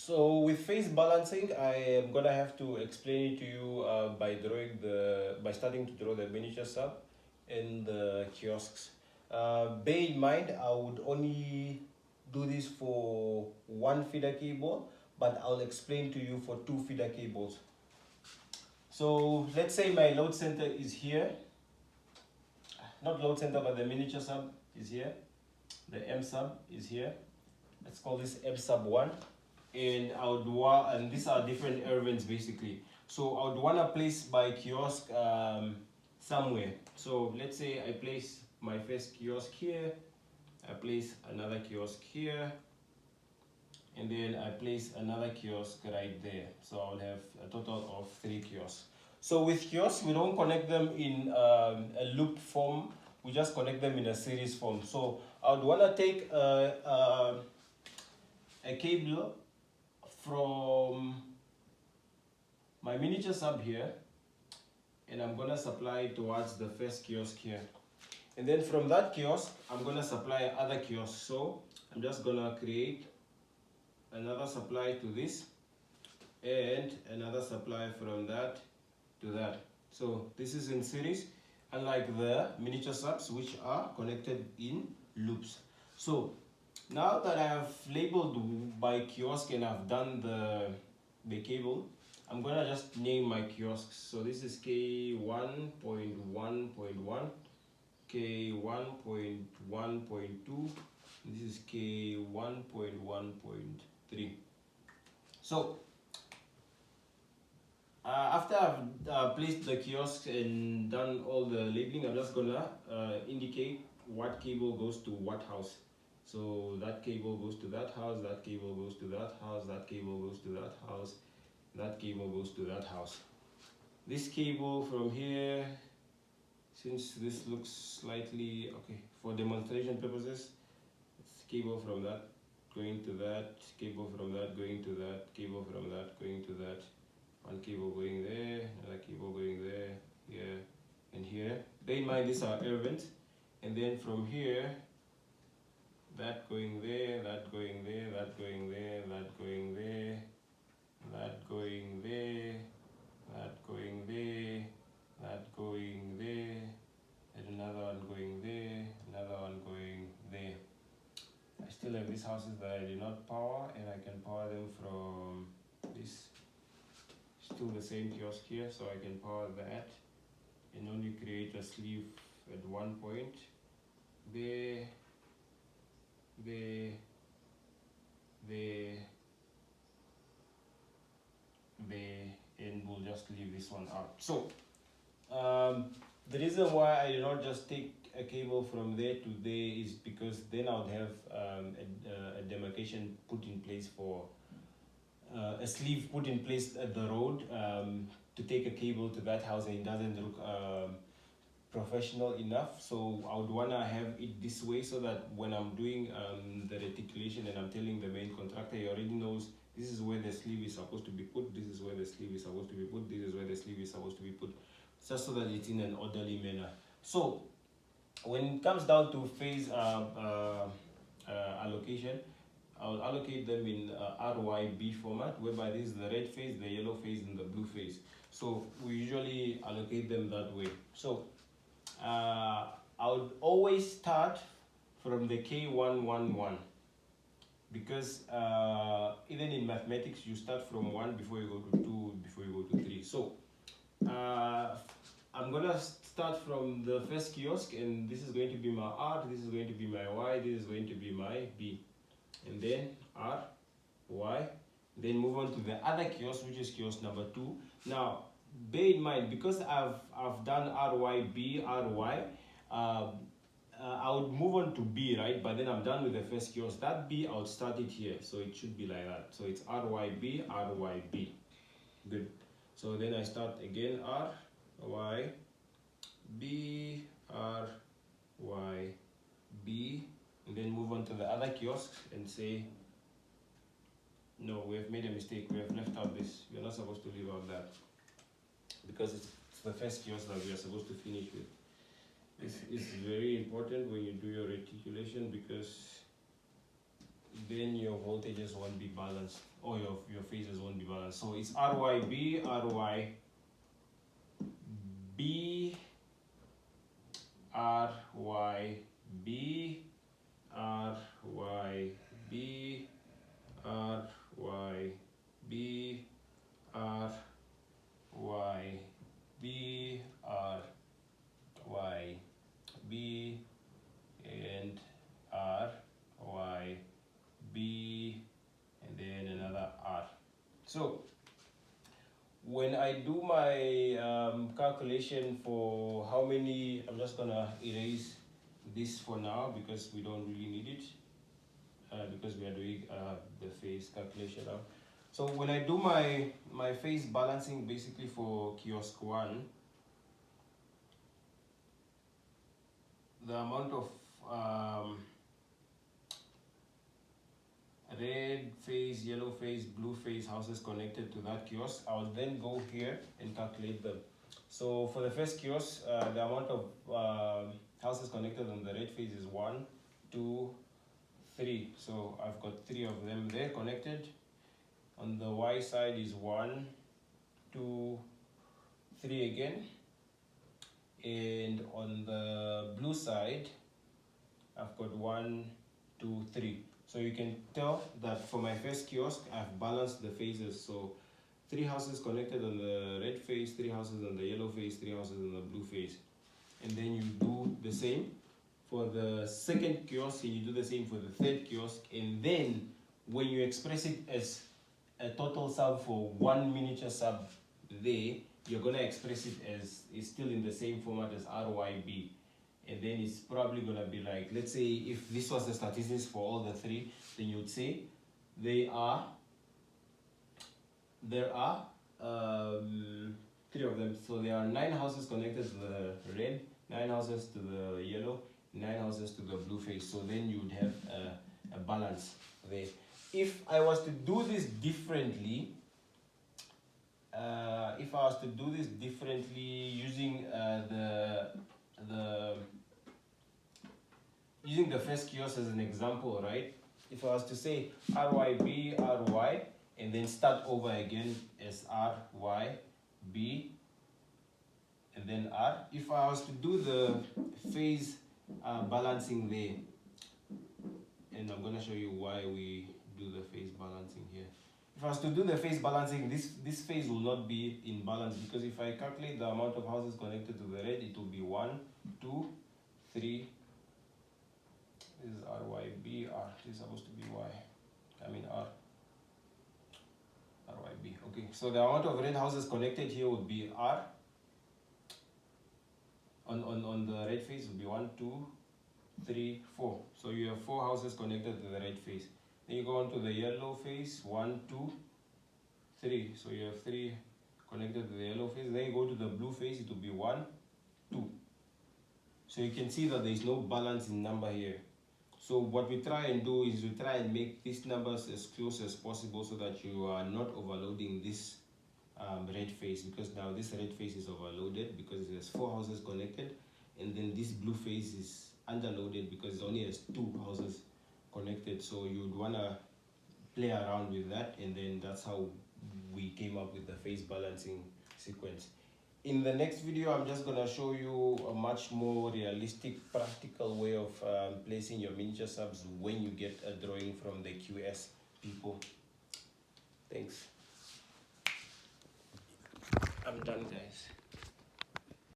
So with phase balancing, I am gonna have to explain it to you by starting to draw the miniature sub in the kiosks. Bear in mind, I would only do this for one feeder cable, but I'll explain to you for two feeder cables. So let's say my load center is here, not load center, but the miniature sub is here. The M sub is here. Let's call this M sub 1. And and these are different events basically. So I would want to place my kiosk somewhere. So let's say I place my first kiosk here, I place another kiosk here, and then I place another kiosk right there. So I'll have a total of 3 kiosks. So with kiosks, we don't connect them in a loop form, we just connect them in a series form. So I would want to take a cable from my miniature sub here, and I'm gonna supply towards the first kiosk here, and then from that kiosk I'm gonna supply other kiosks. So I'm just gonna create another supply to this and another supply from that to that. So this is in series, unlike the miniature subs which are connected in loops. So now that I have labeled my kiosk and I've done the cable, I'm gonna just name my kiosks. So this is K1.1.1, K1.1.2, this is K1.1.3. So after I've placed the kiosks and done all the labeling, I'm just gonna indicate what cable goes to what house. So that cable goes to that house, that cable goes to that house, that cable goes to that house, that cable goes to that house. This cable from here, since this looks slightly, okay, for demonstration purposes, it's cable from that going to that, cable from that going to that, cable from that going to that, one cable going there, another cable going there, here, and here. Bear in mind these are air vents, and then from here, that going there, that going there, that going there, that going there, that going there, that going there, that going there, and another one going there, another one going there. I still have these houses that I did not power, and I can power them from this. Still the same kiosk here, so I can power that and only create a sleeve at one point. There, there, there, there, and we'll just leave this one out. So the reason why I did not just take a cable from there to there is because then I would have a demarcation put in place for a sleeve put in place at the road to take a cable to that house, and it doesn't look professional enough. So I would want to have it this way, so that when I'm doing the reticulation and I'm telling the main contractor, he already knows this is where the sleeve is supposed to be put, this is where the sleeve is supposed to be put, this is where the sleeve is supposed to be put, just so that it's in an orderly manner. So when it comes down to phase allocation, I'll allocate them in RYB format, whereby this is the red phase, the yellow phase, and the blue phase. So we usually allocate them that way. So I would always start from the K111, because even in mathematics you start from 1 before you go to 2, before you go to 3. So I'm gonna start from the first kiosk, and this is going to be my R, this is going to be my Y, this is going to be my B, and then R, Y, then move on to the other kiosk, which is kiosk number 2. Now bear in mind, because I've done RYB, RY, I would move on to B, right? But then I'm done with the first kiosk. That B, I would start it here, so it should be like that. So it's RYB, RYB. Good. So then I start again, R, Y, B, R, Y, B, and then move on to the other kiosks and say, no, we have made a mistake. We have left out this. We're not supposed to leave out that, because it's the first kiosk that we are supposed to finish with. This is very important when you do your reticulation, because then your voltages won't be balanced, or your phases won't be balanced. So it's RYB, RYB, RYB, RYB, RYB, RYB, RYB, and RYB, and then another R. So when I do my calculation for how many, I'm just gonna erase this for now because we don't really need it, because we are doing the phase calculation now. So when I do my phase balancing basically for kiosk 1, the amount of red phase, yellow phase, blue phase houses connected to that kiosk, I will then go here and calculate them. So for the first kiosk, the amount of houses connected on the red phase is 1, 2, 3. So I've got 3 of them there connected. On the Y side is 1, 2, 3 again. And on the blue side, I've got 1, 2, 3. So you can tell that for my first kiosk, I've balanced the phases. So 3 houses connected on the red phase, 3 houses on the yellow phase, 3 houses on the blue phase. And then you do the same for the second kiosk, and you do the same for the third kiosk. And then when you express it as a total sub for one miniature sub there, you're gonna express it as, it's still in the same format as RYB. And then it's probably gonna be like, let's say if this was the statistics for all the 3, then you'd say there are 3 of them. So there are 9 houses connected to the red, 9 houses to the yellow, 9 houses to the blue phase. So then you would have a balance there. If I was to do this differently, using using the first kiosk as an example, right? If I was to say RYB, RY, and then start over again as RYB, and then R. If I was to do the phase balancing there, and I'm gonna show you why we do the phase balancing here. If I was to do the phase balancing, this phase will not be in balance, because if I calculate the amount of houses connected to the red, it will be 1, 2, 3. This is RYB, R. This is supposed to be Y. I mean R. RYB. Okay, so the amount of red houses connected here would be R. On the red phase would be 1, 2, 3, 4. So you have 4 houses connected to the red phase. Then you go on to the yellow phase, 1, 2, 3. So you have 3 connected to the yellow phase. Then you go to the blue phase, it will be 1, 2. So you can see that there is no balance in number here. So what we try and do is we try and make these numbers as close as possible so that you are not overloading this red phase, because now this red phase is overloaded because it has 4 houses connected, and then this blue phase is underloaded because it only has 2 houses connected. So you would want to play around with that, and then that's how we came up with the phase balancing sequence. In the next video, I'm just going to show you a much more realistic, practical way of placing your miniature subs when you get a drawing from the QS people. Thanks. I'm done, guys.